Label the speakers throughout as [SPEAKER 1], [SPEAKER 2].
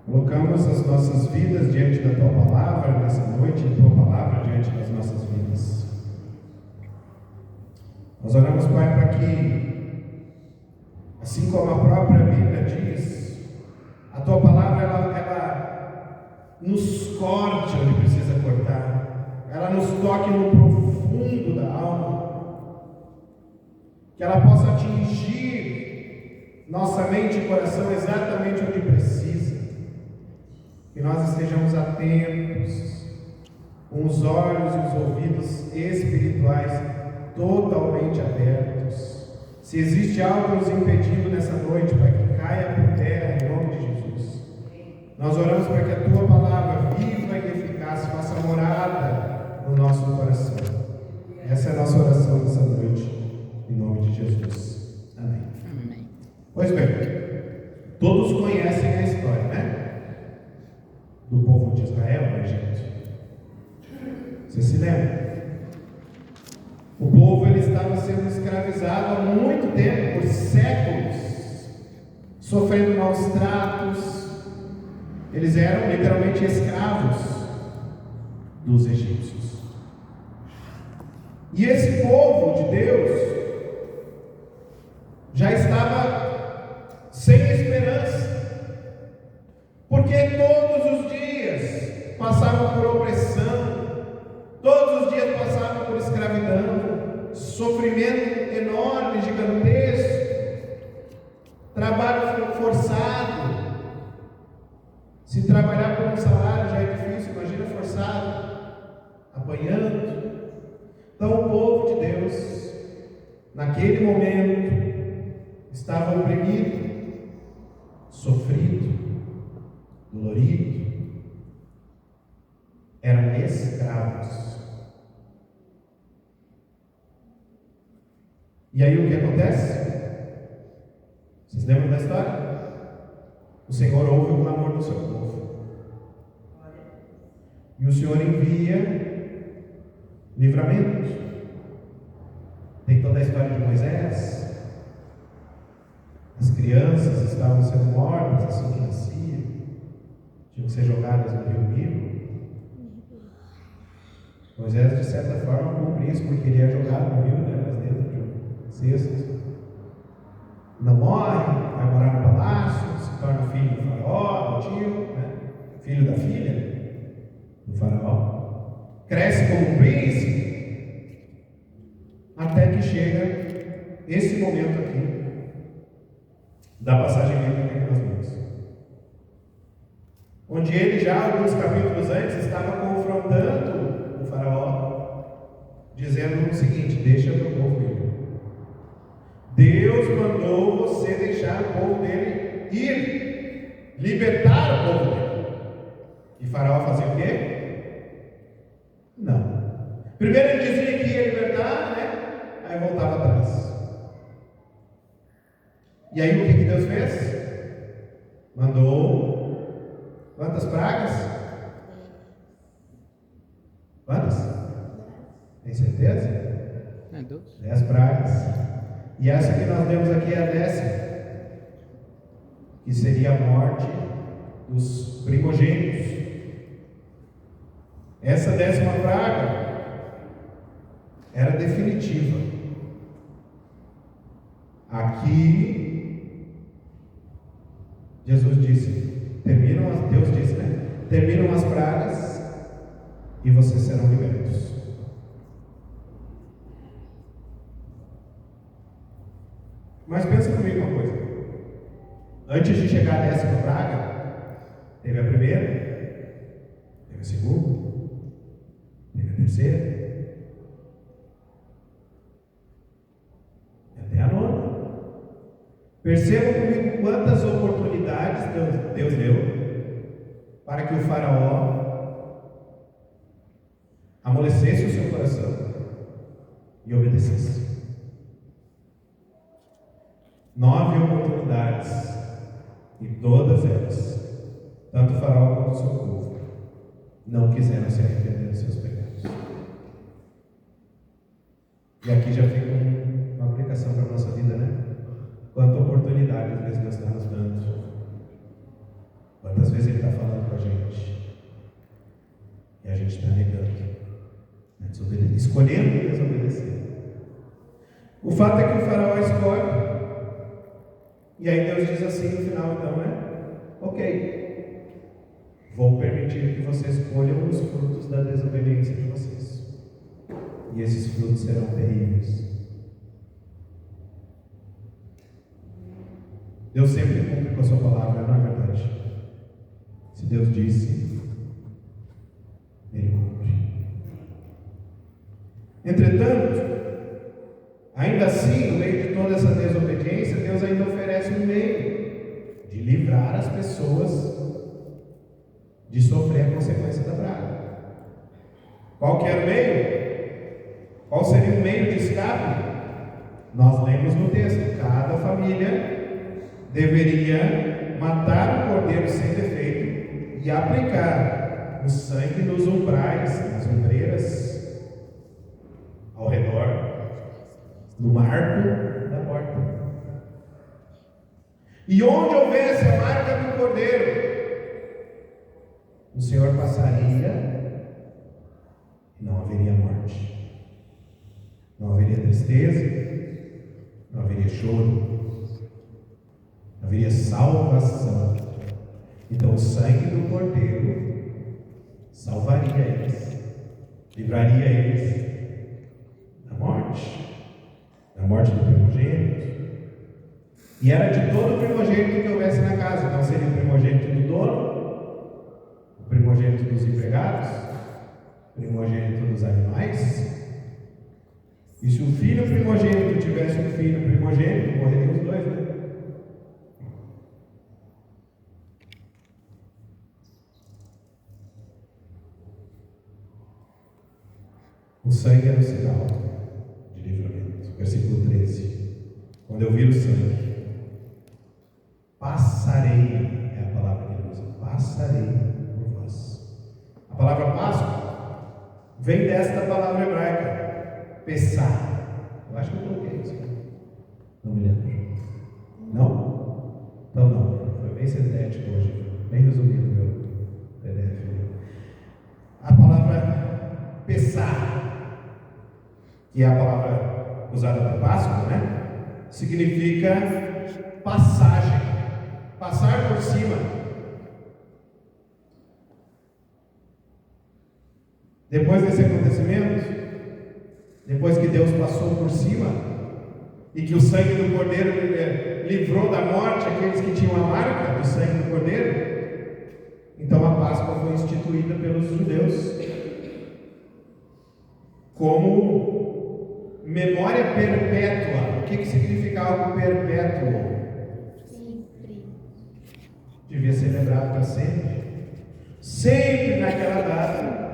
[SPEAKER 1] Colocamos as nossas vidas diante da Tua Palavra nessa noite, a Tua Palavra diante das nossas vidas. Nós oramos, Pai, para que, assim como a própria Bíblia diz, a Tua Palavra ela nos corte onde precisa cortar, ela nos toque no profundo da alma, que ela possa atingir nossa mente e coração exatamente onde precisa, que nós estejamos atentos, com os olhos e os ouvidos espirituais totalmente abertos. Se existe algo nos impedindo nessa noite, para que caia por terra em nome de Jesus. Nós oramos para que a Tua Palavra viva e eficaz faça morada no nosso coração. Essa é a nossa oração nessa noite, em nome de Jesus. Amém.
[SPEAKER 2] Amém.
[SPEAKER 1] Pois bem, todos conhecem a história, né? Do povo de Israel no Egito. Você se lembra? O povo ele estava sendo escravizado há muito tempo, por séculos, sofrendo maus tratos. Eles eram literalmente escravos dos egípcios. E esse povo de Deus já estava sem esperança, porque todos os dias passavam por opressão, todos os dias passavam por escravidão, sofrimento enorme, gigantesco, trabalho forçado. Se trabalhar por um salário já é difícil, imagina forçado, apanhando. Então o povo de Deus, naquele momento, estava oprimido, sofrido, dolorido, eram escravos. E aí o que acontece? Vocês lembram da história? O Senhor ouve o clamor do seu povo. E o Senhor envia livramento. Tem toda a história de Moisés. As crianças estavam sendo mortas assim que nasciam, tinham que ser jogadas no rio Nilo. Moisés, de certa forma, cumpriu isso porque ele é jogado no rio, né? Mas dentro de um cesto. Não morre, vai morar no palácio, se torna filho do faraó, do tio, né? Filho da filha do faraó. Cresce como um príncipe, até que chega esse momento aqui da passagem bíblica que nós vimos, onde ele já alguns capítulos antes estava confrontando o faraó, dizendo o seguinte: deixa meu povo ir. Deus mandou você deixar o povo dele ir, libertar o povo dele. E faraó fazia o quê? Não. Primeiro ele dizia que ia libertar, né? Aí voltava atrás. E aí o que Deus fez? Mandou quantas pragas? Quantas? Tem certeza? 10 pragas. E essa que nós temos aqui é a 10ª, que seria a morte dos primogênitos. Essa 10ª praga era definitiva. Aqui Jesus disse, Deus disse, né? Terminam as pragas e vocês serão libertos. Mas pensa comigo uma coisa. Antes de chegar a 10ª praga, teve a primeira, teve a segunda, teve a terceira, e até a 9ª. Perceba comigo quantas oportunidades Deus deu para que o faraó amolecesse o seu coração e obedecesse. 9 oportunidades, e todas elas, tanto o faraó quanto o seu povo, não quiseram se arrepender dos seus pecados. E aqui já fica uma aplicação para a nossa vida, né? Quanta oportunidade às vezes Deus está nos dando. Quantas vezes Ele está falando com a gente e a gente está negando, escolhendo desobedecer. O fato é que o faraó escolhe, e aí Deus diz assim no final, então, ok, vou permitir que vocês colham os frutos da desobediência de vocês, e esses frutos serão terríveis. Deus sempre cumpre com a sua palavra, não é verdade? Se Deus disse, Ele cumpre. Entretanto, ainda assim, no meio de toda essa desobediência, Deus ainda oferece um meio de livrar as pessoas de sofrer a consequência da praga. Qual que era o meio? Qual seria o meio de escape? Nós lemos no texto: cada família deveria matar o cordeiro sem defeito e aplicar o sangue nos umbrais, nas ombreiras, ao redor, no marco da porta. E onde houvesse a marca do cordeiro, o Senhor passaria e não haveria morte, não haveria tristeza, não haveria choro, haveria salvação. Então o sangue do cordeiro salvaria eles, livraria eles da morte do primogênito. E era de todo primogênito que houvesse na casa. Então seria o primogênito do dono, o primogênito dos empregados, o primogênito dos animais. E se o filho primogênito tivesse um filho primogênito, morreriam os dois, né? O sangue era o sinal de livramento. Versículo 13. Quando eu vir o sangue, passarei, é a palavra que ele usa, passarei por vós. A palavra Páscoa vem desta palavra hebraica, pessar. Eu acho que eu coloquei isso aqui. Não me lembro. Não? Então não. Foi bem sintético hoje. Bem resumido meu PDF. A palavra pessar, que é a palavra usada para Páscoa, né? Significa passagem, passar por cima. Depois desse acontecimento, depois que Deus passou por cima e que o sangue do cordeiro livrou da morte aqueles que tinham a marca do sangue do cordeiro, então a Páscoa foi instituída pelos judeus como memória perpétua. O que significa algo perpétuo? Sempre. Devia ser lembrado para sempre. Sempre naquela data,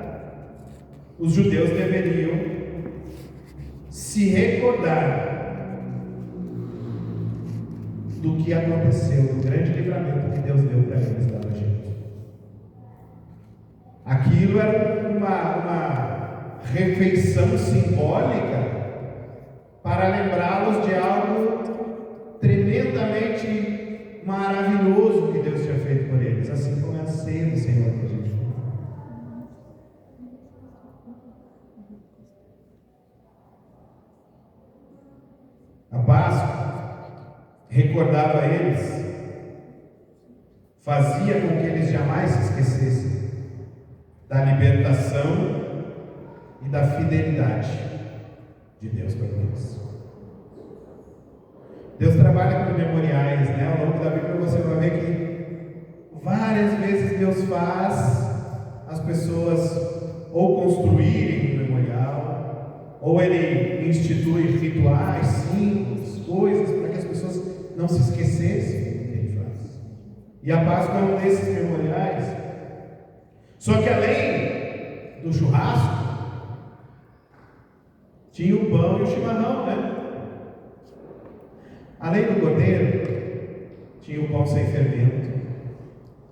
[SPEAKER 1] os judeus deveriam se recordar do que aconteceu, do grande livramento que Deus deu para eles lá na gente. Aquilo era uma refeição simbólica para lembrá-los de algo tremendamente maravilhoso que Deus tinha feito por eles, assim como é a ceia do Senhor que a gente faz. A Páscoa recordava eles, fazia com que eles jamais se esquecessem da libertação e da fidelidade de Deus para eles. Deus trabalha com memoriais, né? Ao longo da Bíblia você vai ver que várias vezes Deus faz as pessoas ou construírem um memorial, ou Ele institui rituais, símbolos, coisas para que as pessoas não se esquecessem do que Ele faz. E a Páscoa é um desses memoriais. Só que além do churrasco, tinha o pão e o chimarrão, né? Além do cordeiro, tinha o pão sem fermento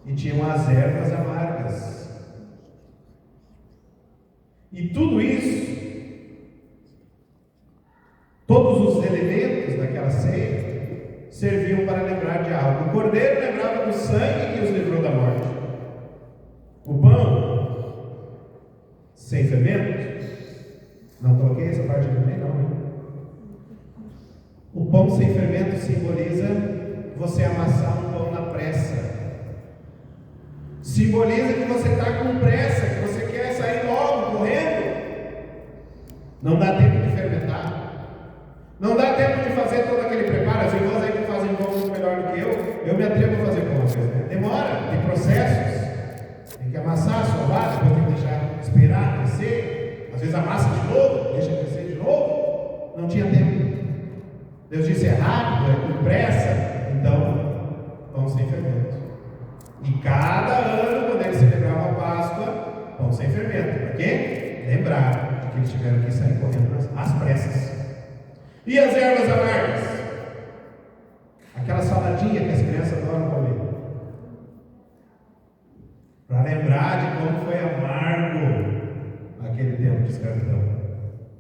[SPEAKER 1] e tinham as ervas amargas. E tudo isso, todos os elementos daquela ceia, serviam para lembrar de algo. O cordeiro lembrava do sangue que os livrou da morte. O pão, sem fermento, não coloquei essa parte também, não, né? O pão sem fermento simboliza você amassar um pão na pressa. Simboliza que você está com pressa, que você quer sair logo, correndo. Não dá tempo de fermentar. Não dá tempo de fazer todo aquele preparo. As irmãs aí que fazem pão muito melhor do que eu me atrevo a fazer pão às vezes, né? Demora, tem processos. Tem que amassar, sovar, depois tem que deixar esperar, crescer. Às vezes amassa de novo, deixa crescer de novo. Não tinha tempo. Deus disse: é rápido, é com pressa. Então, pão sem fermento. E cada ano, quando eles celebravam a Páscoa, pão sem fermento. Para quê? Lembrar de que eles tiveram que sair correndo às pressas. E as ervas amargas? Aquela saladinha que as crianças adoram comer. Para lembrar de como foi amargo aquele tempo de escravidão.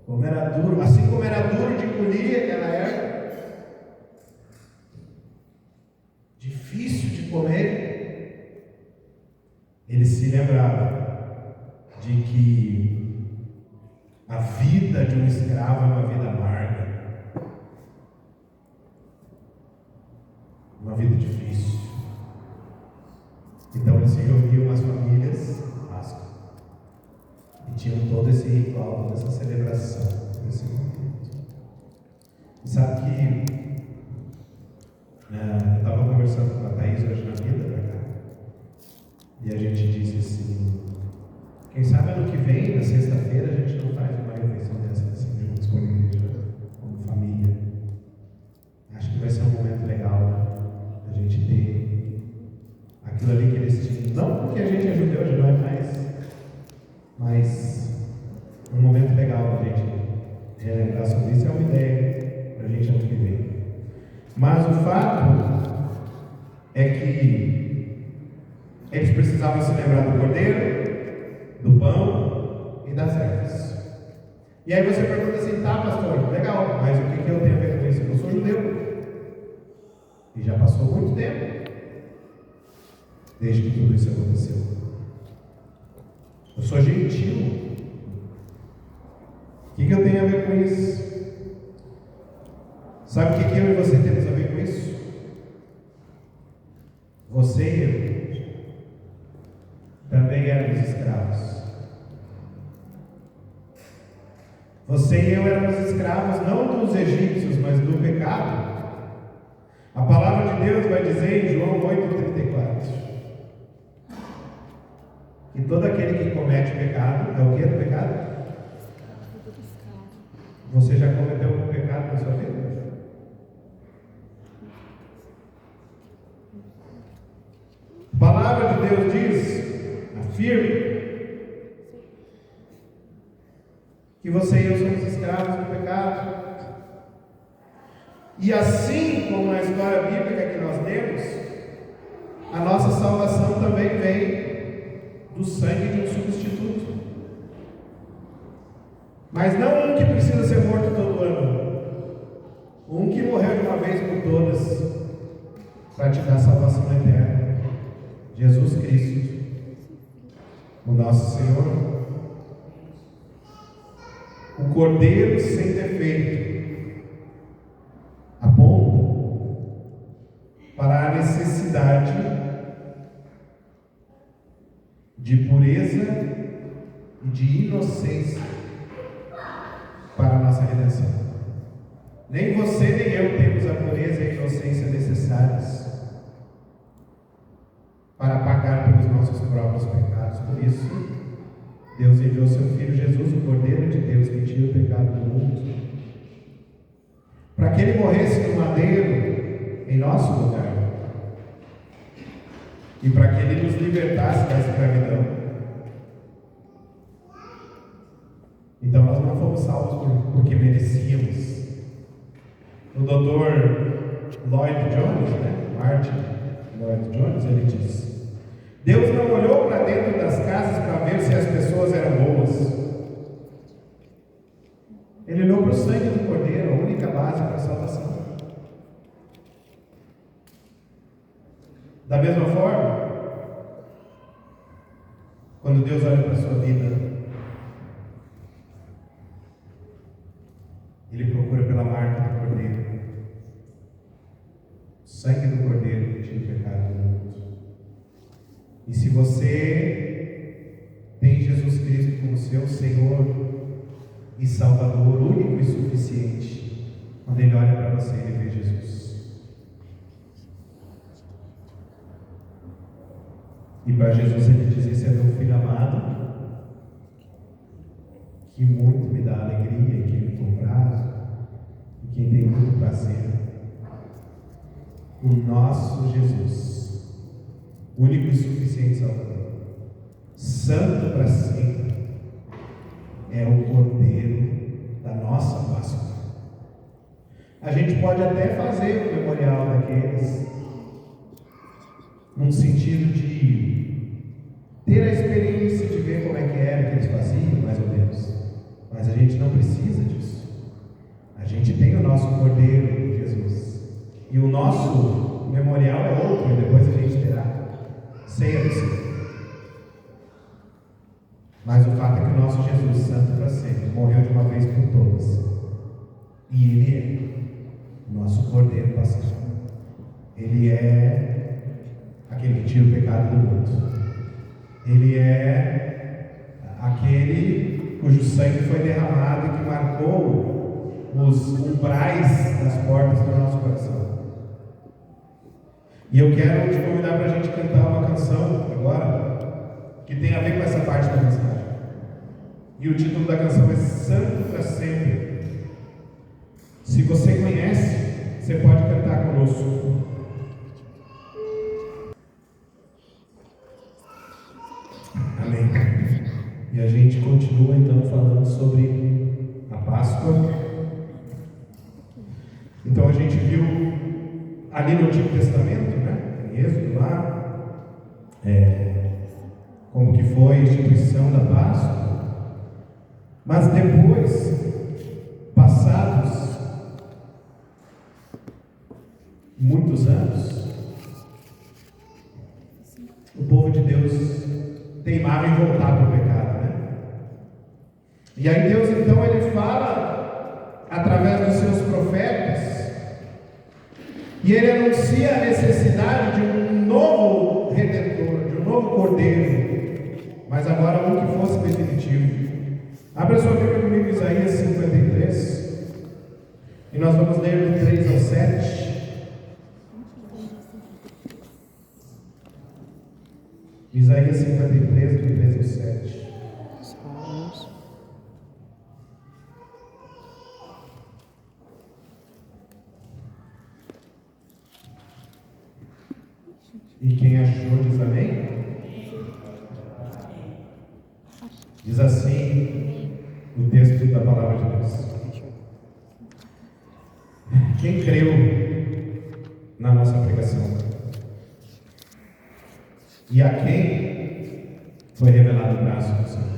[SPEAKER 1] Como era duro, assim como era duro de colher aquela erva. Difícil de comer. Eles se lembravam de que a vida de um escravo é uma vida amarga, uma vida difícil. Então eles se reuniam as famílias, Páscoa, e tinham todo esse ritual, toda essa celebração, esse momento. E sabe que eu estava conversando com a Thaís hoje na vida para cá. E a gente disse assim: quem sabe ano que vem, na sexta-feira, a gente não faz uma refeição dessa assim, juntos com a igreja, como família. Acho que vai ser um momento legal, né? A gente ter aquilo ali que eles tinham. Não porque a gente é judeu, já não é mais, mas um momento legal da gente relembrar sobre isso. É uma ideia para a gente ano que vem. Mas o fato é que eles precisavam se lembrar do cordeiro, do pão e das ervas. E aí você pergunta assim: tá, pastor, legal, mas o que eu tenho a ver com isso? Eu sou judeu. E já passou muito tempo desde que tudo isso aconteceu. Eu sou gentil. O que eu tenho a ver com isso? Sabe o que eu e você temos a ver com isso? Você e eu também éramos escravos. Você e eu éramos escravos não dos egípcios, mas do pecado. A palavra de Deus vai dizer em João 8,34 que todo aquele que comete pecado, é o que do pecado? Você já cometeu algum pecado na sua vida? A palavra de Deus diz, afirma, que você e eu somos escravos do pecado. E assim como na história bíblica que nós temos, a nossa salvação também vem do sangue de um substituto. Mas não um que precisa ser morto todo ano, um que morreu de uma vez por todas para te dar salvação eterna. Jesus Cristo, o nosso Senhor, o Cordeiro sem defeito, aponta para a necessidade de pureza e de inocência para a nossa redenção. Nem você nem eu temos a pureza e a inocência necessárias para pagar pelos nossos próprios pecados. Por isso, Deus enviou seu Filho Jesus, o Cordeiro de Deus, que tira o pecado do mundo, para que Ele morresse no madeiro em nosso lugar e para que Ele nos libertasse da escravidão. Então nós não fomos salvos porque merecíamos. O Dr. Lloyd Jones, Martin Lloyd Jones, ele diz: Deus não olhou para dentro das casas para ver se as pessoas eram boas. Ele olhou para o sangue do Cordeiro, a única base para a salvação. Da mesma forma, quando Deus olha para a sua vida, Ele procura pela marca do Cordeiro, o sangue do Cordeiro que tira o pecado do mundo. E se você tem Jesus Cristo como seu Senhor e Salvador único e suficiente, quando Ele olha para você, Ele vê Jesus. E para Jesus Ele diz: esse é meu filho amado, que muito me dá alegria, e quem me compraz, e quem tem muito prazer. O nosso Jesus, único e suficiente Salvador, santo para sempre, é o Cordeiro da nossa Páscoa. A gente pode até fazer o memorial daqueles, num sentido de ter a experiência de ver como é que era que eles faziam, mais ou menos. Mas a gente não precisa disso. A gente tem o nosso Cordeiro, Jesus. E o nosso memorial é outro, e depois a gente terá ceia do Senhor. Mas o fato é que o nosso Jesus, santo para sempre, morreu de uma vez por todas. E Ele é o nosso Cordeiro pascal. Ele é aquele que tira o pecado do mundo. Ele é aquele cujo sangue foi derramado e que marcou os umbrais das portas do nosso coração. E eu quero te convidar para a gente cantar uma canção agora, que tem a ver com essa parte da mensagem. E o título da canção é Santo para Sempre. Se você conhece, você pode cantar conosco. Amém. E a gente continua então falando sobre a Páscoa. Então a gente viu ali no Antigo Testamento, né, em Êxodo lá, como que foi a instituição da Páscoa. Mas depois, passados muitos anos, o povo de Deus teimava em voltar para o pecado, né? E aí Deus então ele fala através dos seus profetas, e ele anuncia a necessidade de um novo redentor, de um novo cordeiro, mas agora um que fosse definitivo. Abra sua Bíblia comigo, Isaías 53, e nós vamos ler do 3 ao 7. Isaías 53, do 3 ao 7. E quem achou diz amém? Diz assim o texto da palavra de Deus. Quem creu na nossa pregação? E a quem foi revelado o braço do Senhor?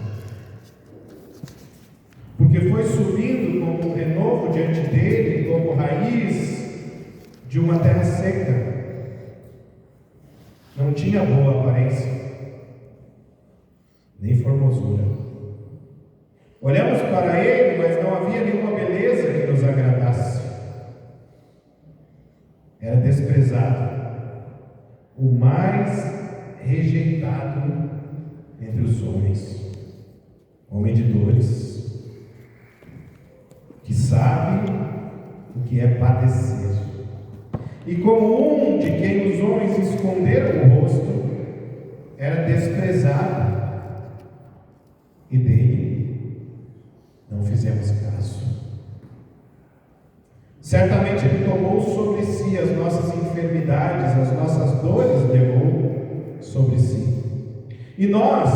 [SPEAKER 1] Porque foi subindo como um renovo diante dele, como raiz de uma terra seca. Não tinha boa aparência, nem formosura. Olhamos para ele, mas não havia nenhuma beleza que nos agradasse. Era desprezado, o mais rejeitado entre os homens, homem de dores, que sabe o que é padecer. E como um de quem os homens esconderam o rosto, era desprezado, e dele não fizemos caso. Certamente ele tomou sobre si as nossas enfermidades, as nossas dores levou sobre si. E nós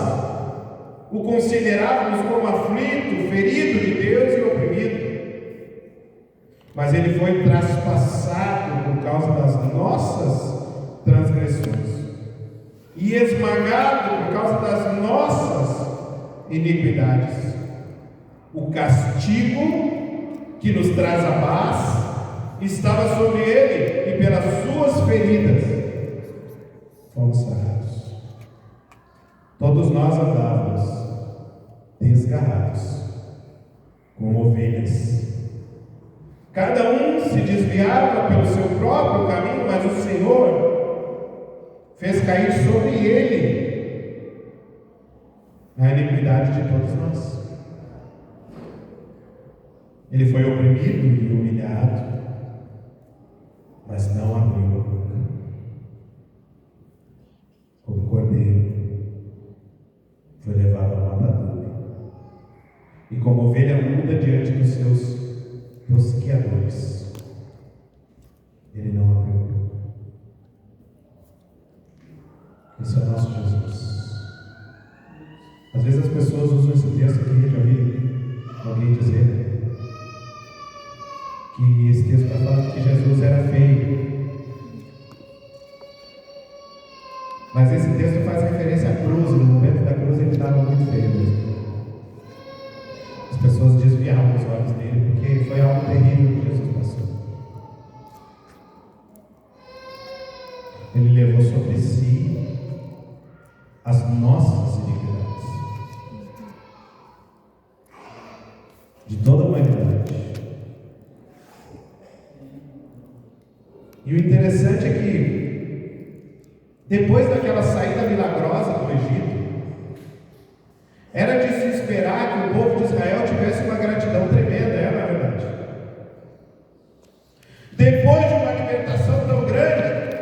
[SPEAKER 1] o considerávamos como aflito, ferido de Deus e oprimido. Mas ele foi traspassado por causa das nossas transgressões e esmagado por causa das nossas iniquidades. O castigo que nos traz a paz estava sobre ele, e pelas suas feridas fomos sarados. Todos nós andávamos desgarrados, como ovelhas. Cada um se desviava pelo seu próprio caminho, mas o Senhor fez cair sobre ele a iniquidade de todos nós. Ele foi oprimido e humilhado, mas não abriu a boca. Como cordeiro, foi levado ao matadouro. E como ovelha muda diante dos seus tosqueadores, ele não abriu a boca. Esse é o nosso Jesus. Às vezes as pessoas usam esse texto aqui, eu já vi alguém dizer que esse texto está falando que Jesus era feio. Mas esse texto faz referência à cruz. No momento da cruz ele estava muito feio mesmo. As pessoas desviavam os olhos dele porque foi algo terrível que Jesus passou. Ele levou sobre si as nossas iniquidades de toda a humanidade. E o interessante é que, depois daquela saída milagrosa do Egito, era de se esperar que o povo de Israel tivesse uma gratidão tremenda, na verdade. Depois de uma libertação tão grande,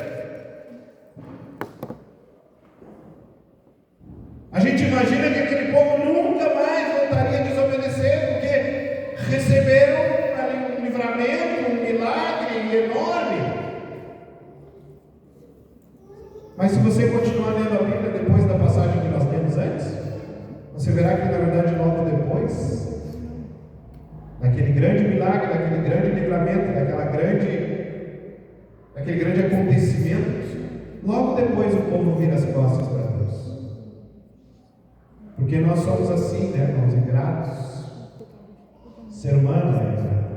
[SPEAKER 1] a gente imagina que aquele povo nunca mais voltaria a desobedecer, porque receberam ali um livramento, um milagre enorme. Mas se você continuar lendo a Bíblia depois da passagem que nós temos antes, você verá que na verdade logo depois, daquele grande milagre, daquele grande livramento, daquele grande acontecimento, logo depois o povo vira as costas para Deus. Porque nós somos assim, né, irmãos, ingratos. Ser humano é ingrato.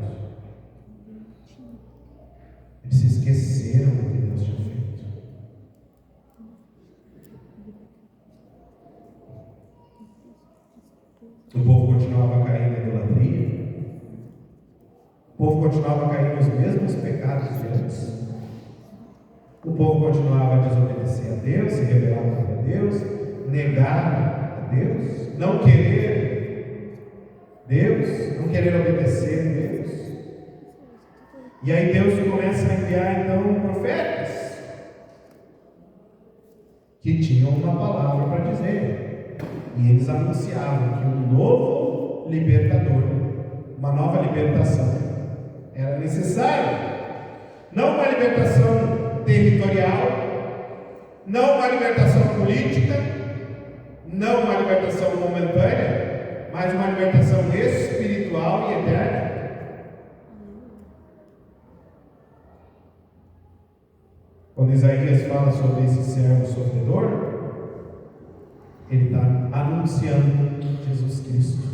[SPEAKER 1] Eles se esqueceram do que Deus tinha feito. O povo continuava a cair na idolatria. O povo continuava a cair nos mesmos pecados de antes. O povo continuava a desobedecer a Deus, se rebelar contra Deus, negar a Deus, não querer Deus, não querer obedecer a Deus. E aí Deus começa a enviar então profetas que tinham uma palavra para dizer. E eles anunciavam que um novo libertador, uma nova libertação era necessária. Não uma libertação territorial, não uma libertação política, não uma libertação momentânea, mas uma libertação espiritual e eterna. Quando Isaías fala sobre esse servo sofredor, ele está anunciando Jesus Cristo.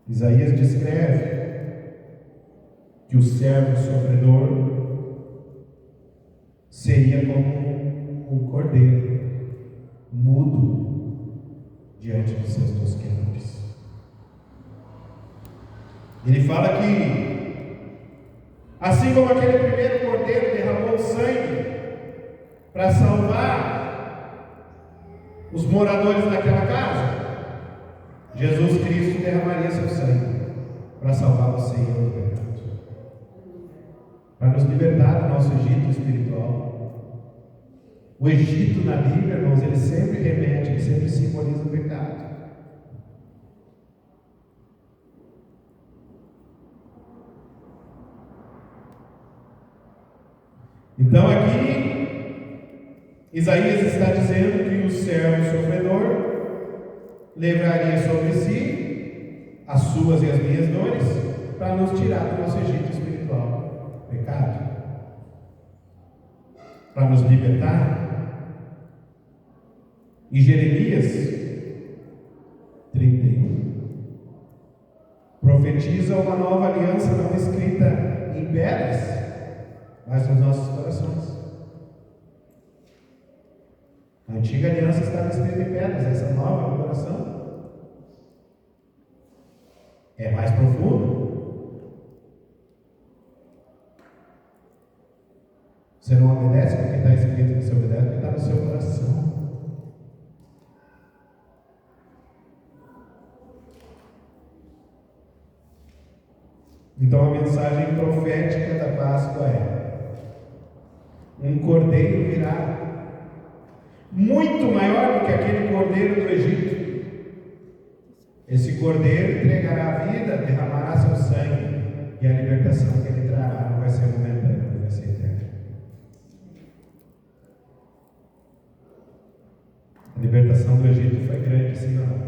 [SPEAKER 1] Isaías descreve que o servo sofredor seria como um cordeiro mudo diante dos seus tosqueadores. Ele fala que, assim como aquele primeiro cordeiro derramou sangue para salvar os moradores daquela casa, Jesus Cristo derramaria seu sangue para salvar você e eu do pecado, para nos libertar do nosso Egito espiritual. O Egito na Bíblia, irmãos, ele sempre remete, ele sempre simboliza o pecado. Então aqui Isaías está dizendo que o servo sofredor levaria sobre si as suas e as minhas dores para nos tirar do nosso Egito espiritual, pecado, para nos libertar. E Jeremias 31 profetiza uma nova aliança não escrita em pedras, mas nos nossos corações. A antiga aliança estava escrita em pedras, essa nova no coração é mais profunda. Você não obedece porque está escrito, você obedece porque está no seu coração. Então a mensagem profética da Páscoa é: um cordeiro virá, muito maior do que aquele cordeiro do Egito. Esse cordeiro entregará a vida, derramará seu sangue, e a libertação que ele trará não vai ser momentânea, vai ser eterna. A libertação do Egito foi grande, sim ou não?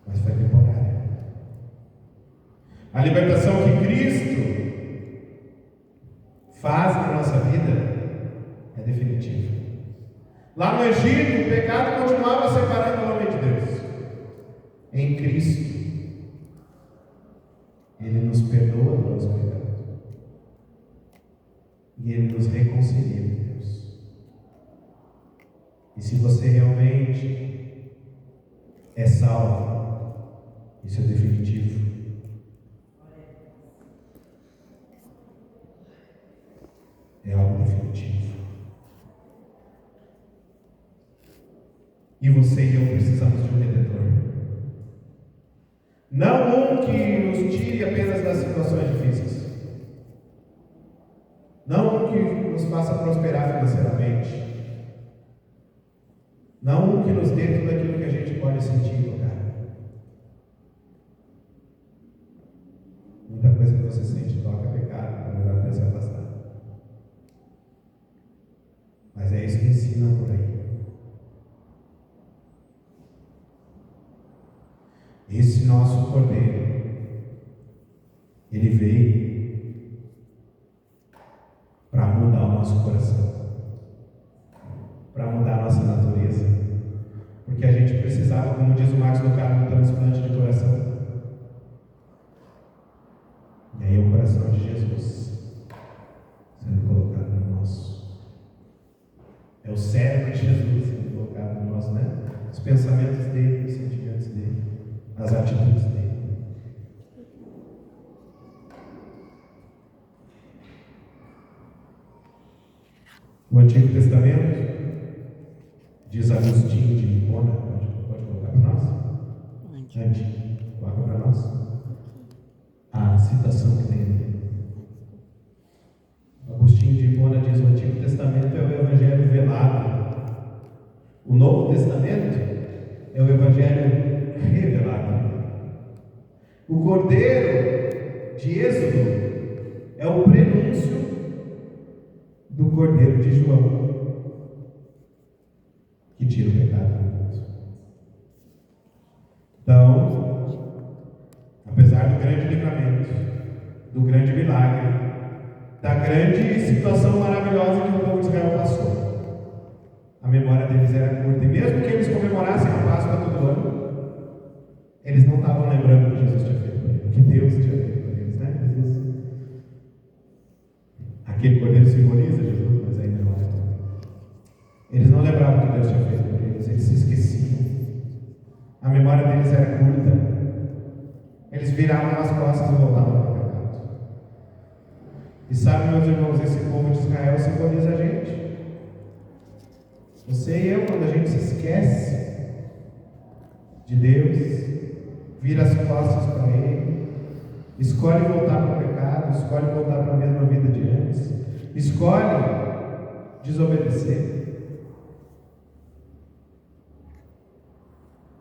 [SPEAKER 1] Mas foi temporária. A libertação que Cristo faz na nossa vida é definitiva. Lá no Egito, o pecado continuava separando o homem de Deus. Em Cristo, Ele nos perdoa do nosso pecado e Ele nos reconcilia com Deus. E se você realmente é salvo, isso é definitivo. É algo definitivo. E você e eu precisamos de um Redentor. Não um que nos tire apenas das situações difíceis. Não um que nos faça prosperar financeiramente. Não um que nos dê tudo aquilo que a gente pode sentir e tocar. Muita coisa que você sente e toca é pecado, é melhor Deus se afastar. Mas é isso que ensinam por aí. Esse nosso Cordeiro, ele veio para mudar o nosso coração, para mudar a nossa natureza, porque a gente precisava, como diz o Marcos Lucado, de um transplante de coração. E aí o coração de Jesus sendo colocado no nosso. É o cérebro de Jesus sendo colocado no nosso, né? Os pensamentos dele, os sentimentos dele, as atitudes dele. O Antigo Testamento, diz Agostinho de Hipona, pode colocar para nós? Coloca para nós a citação que tem ali. Agostinho de Hipona diz: o Antigo Testamento é o Evangelho velado, o Novo Testamento é o Evangelho revelado. O Cordeiro de Êxodo é o prenúncio do Cordeiro de João, que tira o pecado do mundo. Então, apesar do grande livramento, do grande milagre, da grande situação maravilhosa que o povo de Israel passou, a memória deles era curta. E mesmo que eles comemorassem a Páscoa todo ano, eles não estavam lembrando o que Jesus tinha feito por eles, que Deus tinha feito por eles, né? Jesus, aquele cordeiro simboliza Jesus, mas ainda não é. Eles não lembravam o que Deus tinha feito por eles, eles se esqueciam. A memória deles era curta. Eles viravam as costas e voltavam para o pecado. E sabe, meus irmãos, esse povo de Israel simboliza a gente. Você e eu, quando a gente se esquece de Deus, vira as costas para Ele, escolhe voltar para o pecado, escolhe voltar para a mesma vida de antes, escolhe desobedecer.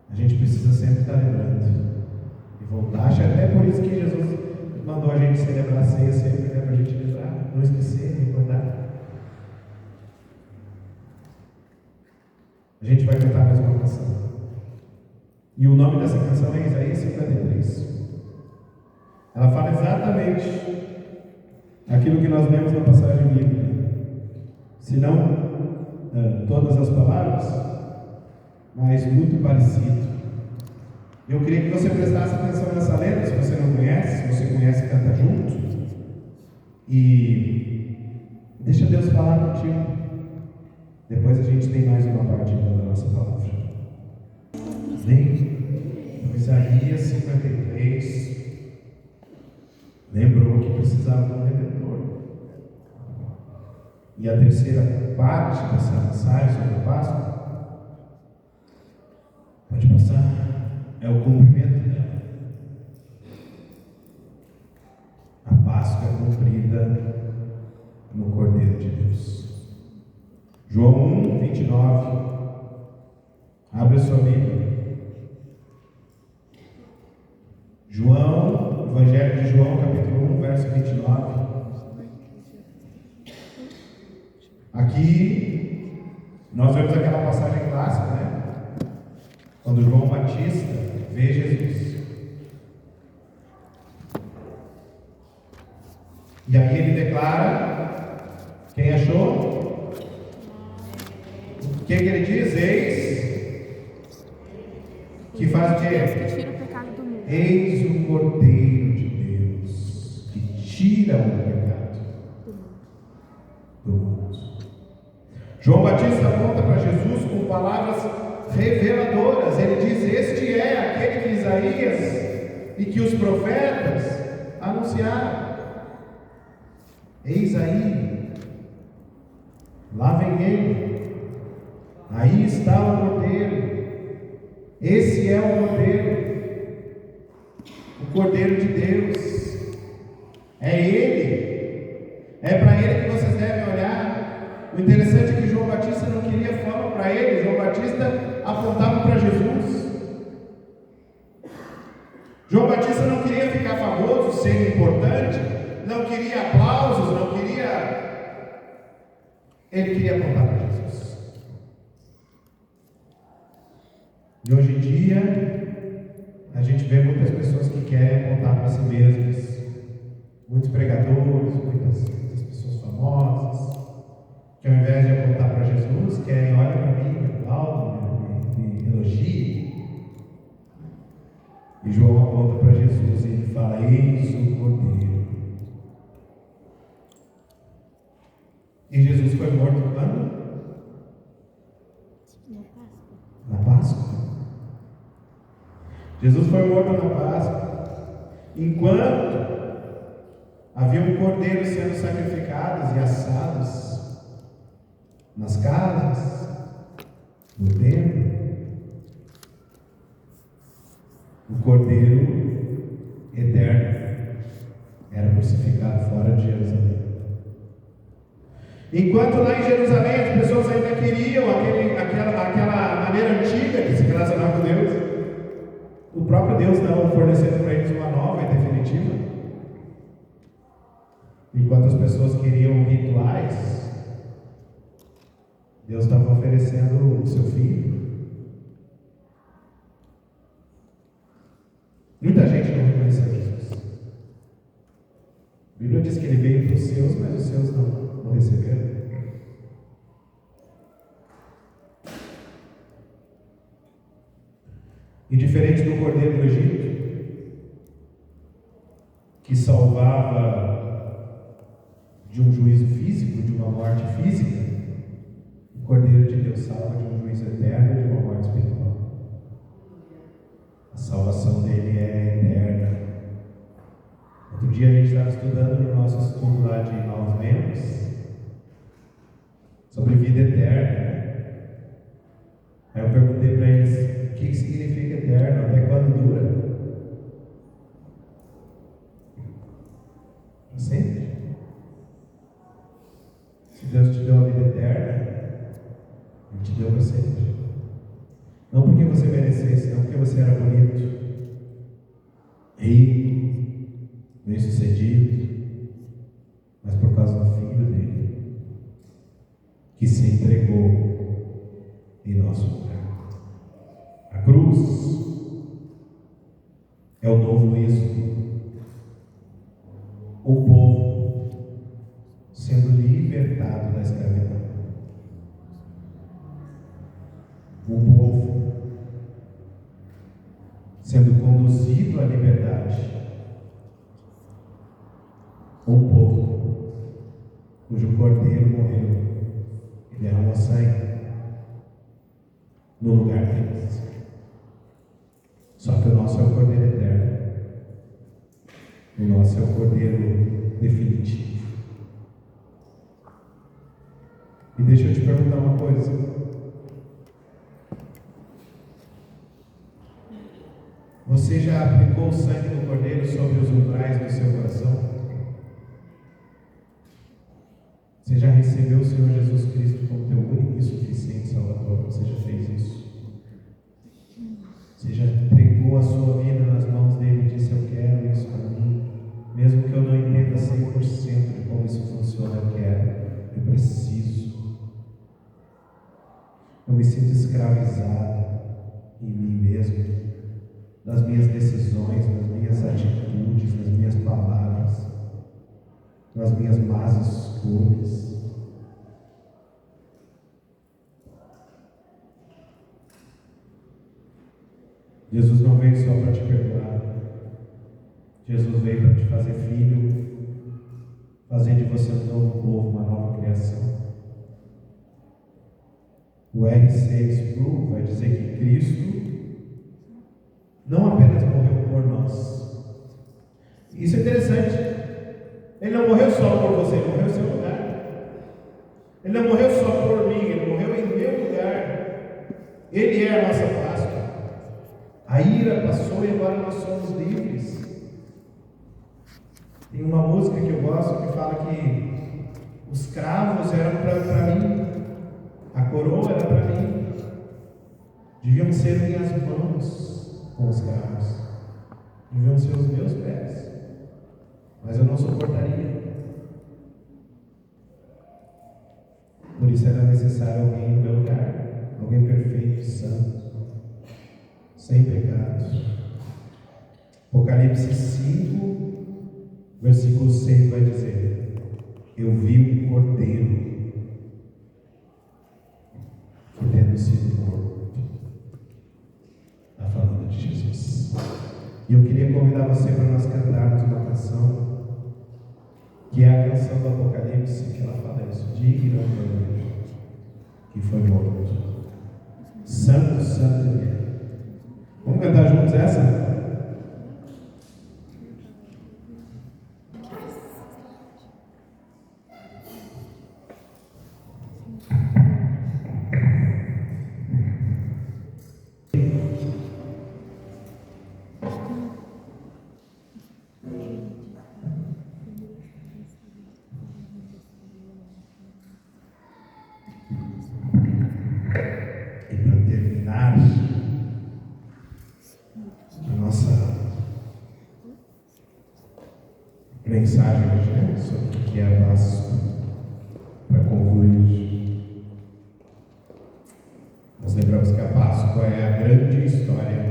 [SPEAKER 1] A gente precisa sempre estar lembrando e voltar. Acho até por isso que Jesus mandou a gente celebrar a ceia sempre, né? Para a gente lembrar, não esquecer, recordar. A gente vai cantar mais uma canção. E o nome dessa canção é Isaías 53. Ela fala exatamente aquilo que nós lemos na passagem bíblica. Se não todas as palavras, mas muito parecido. Eu queria que você prestasse atenção nessa letra. Se você não conhece, se você conhece, canta junto. E deixa Deus falar contigo. Depois a gente tem mais uma parte da nossa palavra. Amém? Isaías 53 lembrou que precisava de um redentor. E a terceira parte dessa mensagem sobre a Páscoa, pode passar, é o cumprimento dela. A Páscoa é cumprida no Cordeiro de Deus. João 1, 29. Abre a sua Bíblia. João, Evangelho de João, capítulo 1, verso 29. Aqui, nós vemos aquela passagem clássica, né? Quando João Batista vê Jesus. E aí ele declara, quem achou? O que ele diz? Eis, que faz o quê?
[SPEAKER 2] Que tira o pecado do mundo.
[SPEAKER 1] Eis o Cordeiro de Deus, que tira o pecado do mundo. João Batista aponta para Jesus com palavras reveladoras. Ele diz: este é aquele que Isaías e que os profetas anunciaram. Eis aí, lá vem ele, aí está o Cordeiro, esse é o Cordeiro de Deus, é ele, é para ele que vocês devem olhar. O interessante é que João Batista não queria fama para ele, João Batista apontava para Jesus. João Batista não queria ficar famoso, ser importante, não queria aplausos, não queria. Ele queria apontar para Jesus. E hoje em dia, a gente vê muitas pessoas que querem apontar para si mesmas, muitos pregadores, muitas pessoas famosas, que ao invés de apontar para Jesus, querem: olha para mim, me aplaudam, me elogiem. E João aponta para Jesus e ele fala: eis o Cordeiro. E Jesus foi morto quando? Na Páscoa. Jesus foi morto na Páscoa. Enquanto havia um cordeiro sendo sacrificados e assados nas casas, no templo, o Cordeiro eterno era crucificado fora de Jerusalém. Enquanto lá em Jerusalém as pessoas ainda queriam aquela maneira antiga de se relacionar com Deus, o próprio Deus estava fornecendo para eles uma nova e definitiva. Enquanto as pessoas queriam rituais, Deus estava oferecendo o seu Filho. Muita gente não reconheceu Jesus. A Bíblia diz que ele veio para os seus, mas os seus não receberam. E diferente do Cordeiro do Egito, que salvava de um juízo físico, de uma morte física, o Cordeiro de Deus salva de um juízo eterno e de uma morte espiritual. A salvação dele é eterna. Outro dia a gente estava estudando no nosso estudo lá de novos membros sobre vida eterna, né? Aí eu perguntei para eles: o que significa eterno? Até quando dura? Para sempre. Se Deus te deu a vida eterna, Ele te deu para sempre. Não porque você merecesse, não porque você era bonito, rico, bem-sucedido, mas por causa do Filho dele, que se entregou em nosso lugar. A cruz é o novo êxodo. O povo sendo libertado da escravidão. O povo sendo conduzido à liberdade. O povo lugar deles. Só que o nosso é o Cordeiro eterno. O nosso é o Cordeiro definitivo. E deixa eu te perguntar uma coisa. Você já aplicou o sangue do Cordeiro sobre os umbrais do seu coração? Você já recebeu o Senhor Jesus Cristo como teu único e suficiente Salvador? Você já fez isso? Você já entregou a sua vida nas mãos dele e disse: eu quero isso para mim, mesmo que eu não entenda 100% de como isso funciona, eu quero, eu preciso. Eu me sinto escravizado em mim mesmo, nas minhas decisões, nas minhas atitudes, nas minhas palavras, nas minhas más escolhas. Jesus não veio só para te perdoar. Jesus veio para te fazer filho, fazer de você um novo povo, uma nova criação. O R6 Pro vai dizer que Cristo não apenas morreu por nós. Isso é interessante. Ele não morreu só por você, ele morreu em seu lugar. Ele não morreu só por mim, ele morreu em meu lugar. Ele é a nossa Páscoa. A ira passou e agora nós somos livres. Tem uma música que eu gosto que fala que os cravos eram para mim, a coroa era para mim. Deviam ser minhas mãos com os cravos, deviam ser os meus pés, mas eu não suportaria. Por isso era necessário alguém no meu lugar, alguém perfeito, santo, sem pecados. Apocalipse 5, versículo 6 vai dizer: eu vi um cordeiro que, tendo sido morto, está falando de Jesus. E eu queria convidar você para nós cantarmos uma canção, que é a canção do Apocalipse, que ela fala isso: digno é o cordeiro que foi morto. Santo, santo é Ele. Vamos cantar juntos essa? E para terminar a nossa mensagem hoje, sobre o que é a Páscoa, para concluir, nós lembramos que a Páscoa é a grande história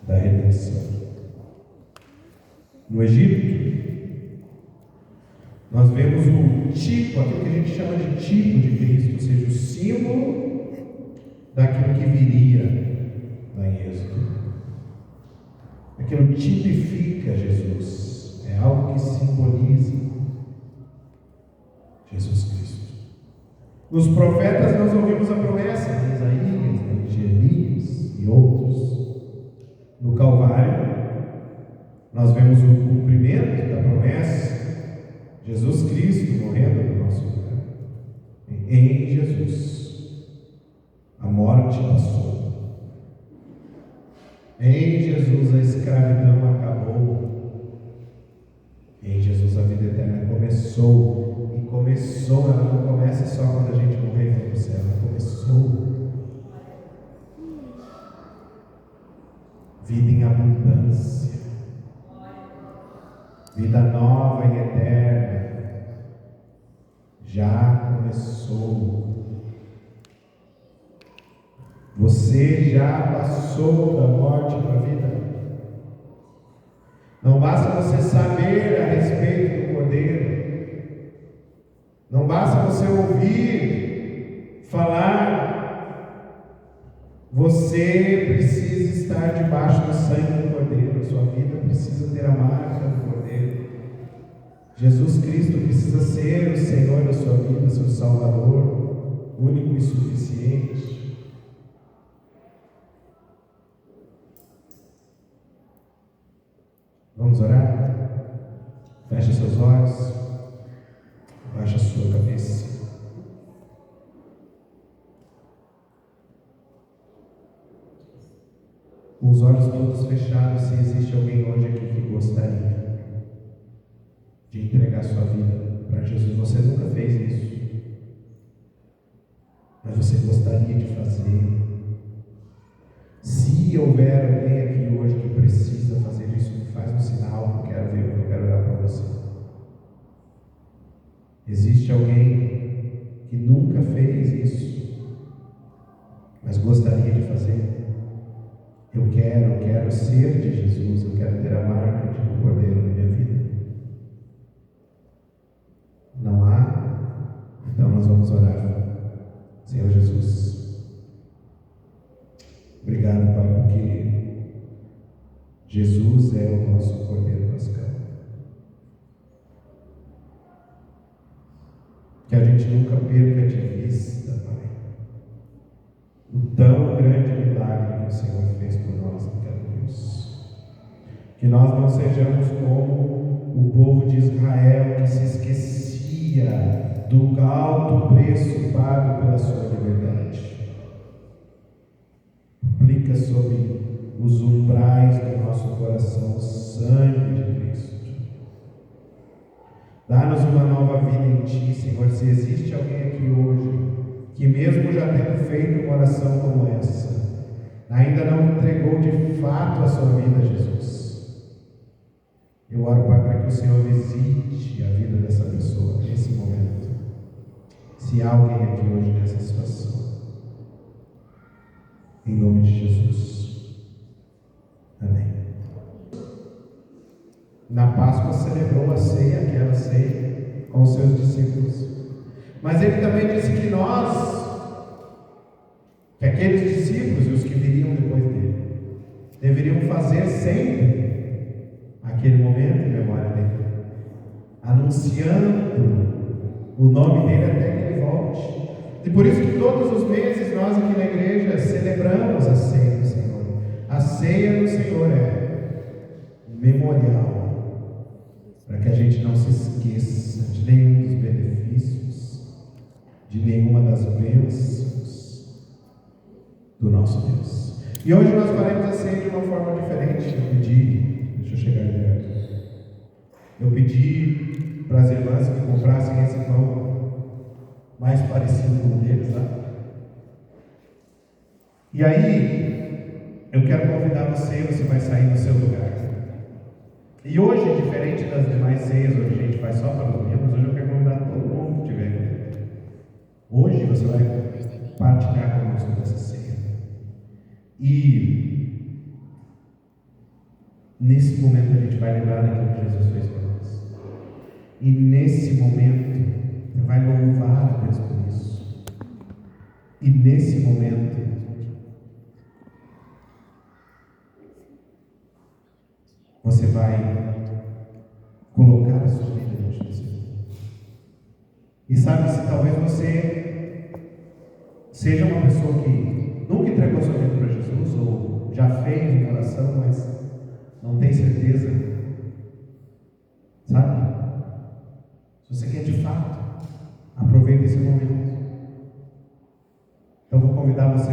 [SPEAKER 1] da redenção. No Egito, nós vemos o tipo, aquilo que a gente chama de tipo de Cristo, ou seja, o símbolo daquilo que viria lá em Êxodo. Aquilo tipifica Jesus, é algo que simboliza Jesus Cristo. Nos profetas nós ouvimos a promessa de Isaías, de Jeremias e outros. No Calvário nós vemos o cumprimento da promessa, Jesus Cristo morrendo no nosso lugar. Em Jesus a morte passou. Em Jesus a escravidão acabou. Em Jesus a vida eterna começou. E começou, ela não começa só quando a gente morrer e vai para o céu. Ela começou. Vida em abundância. Vida nova e eterna. Já começou. Você já passou da morte para a vida. Não basta você saber a respeito do Cordeiro. Não basta você ouvir falar. Você precisa estar debaixo do sangue do Cordeiro. A sua vida precisa ter a marca do Cordeiro. Jesus Cristo precisa ser o Senhor da sua vida, seu Salvador, único e suficiente. Vamos orar? Feche seus olhos, baixa a sua cabeça. Com os olhos todos fechados, se existe alguém hoje aqui que gostaria de entregar sua vida para Jesus, você nunca fez isso, mas você gostaria de fazer. Se houver alguém aqui hoje que precisa fazer isso, me faz um sinal, que eu quero ver, eu quero orar para você. Existe alguém que nunca fez isso, mas gostaria de fazer? Eu quero ser de Jesus, eu quero ter a marca de um Cordeiro na minha vida. Não há? Então nós vamos orar. Senhor Jesus, obrigado, Pai, porque Jesus é o nosso Cordeiro pascal. Que a gente nunca perca de vista, Pai, o tão grande milagre que o Senhor fez por nós naquela cruz. Que nós não sejamos como o povo de Israel que se esquecia do alto preço pago pela sua liberdade. Aplica sobre os umbrais do nosso coração o sangue de Cristo. Dá-nos uma nova vida em Ti, Senhor. Se existe alguém aqui hoje que mesmo já tendo feito uma oração como essa, ainda não entregou de fato a sua vida a Jesus, eu oro, Pai, para que o Senhor visite a vida dessa pessoa nesse momento. Se há alguém aqui hoje nessa situação, em nome de Jesus, amém. Na Páscoa celebrou a ceia, aquela ceia com os seus discípulos, mas ele também disse que aqueles discípulos e os que viriam depois dele deveriam fazer sempre aquele momento em memória dele, anunciando o nome dele até que ele volte. E por isso que todos os meses nós aqui na igreja celebramos a ceia do Senhor. A ceia do Senhor é um memorial para que a gente não se esqueça de nenhum dos benefícios, de nenhuma das bênçãos do nosso Deus. E hoje nós faremos a ceia de uma forma diferente. Deixa eu chegar perto. Eu pedi para as irmãs que comprassem esse pão mais parecido com o deles lá. E aí, eu quero convidar você vai sair do seu lugar. E hoje, diferente das demais ceias, onde a gente faz só para os membros, hoje eu quero convidar todo mundo que estiver aqui. Hoje você vai partilhar conosco dessa ceia. E nesse momento a gente vai lembrar daquilo que Jesus fez por nós. E nesse momento você vai louvar a Deus por isso. E nesse momento você vai colocar a sua vida diante do Senhor. E sabe, se talvez você seja uma pessoa que nunca entregou sua vida para Jesus, ou já fez uma oração, mas não tem certeza, sabe? Se você quer de fato, aproveite esse momento. Então vou convidar você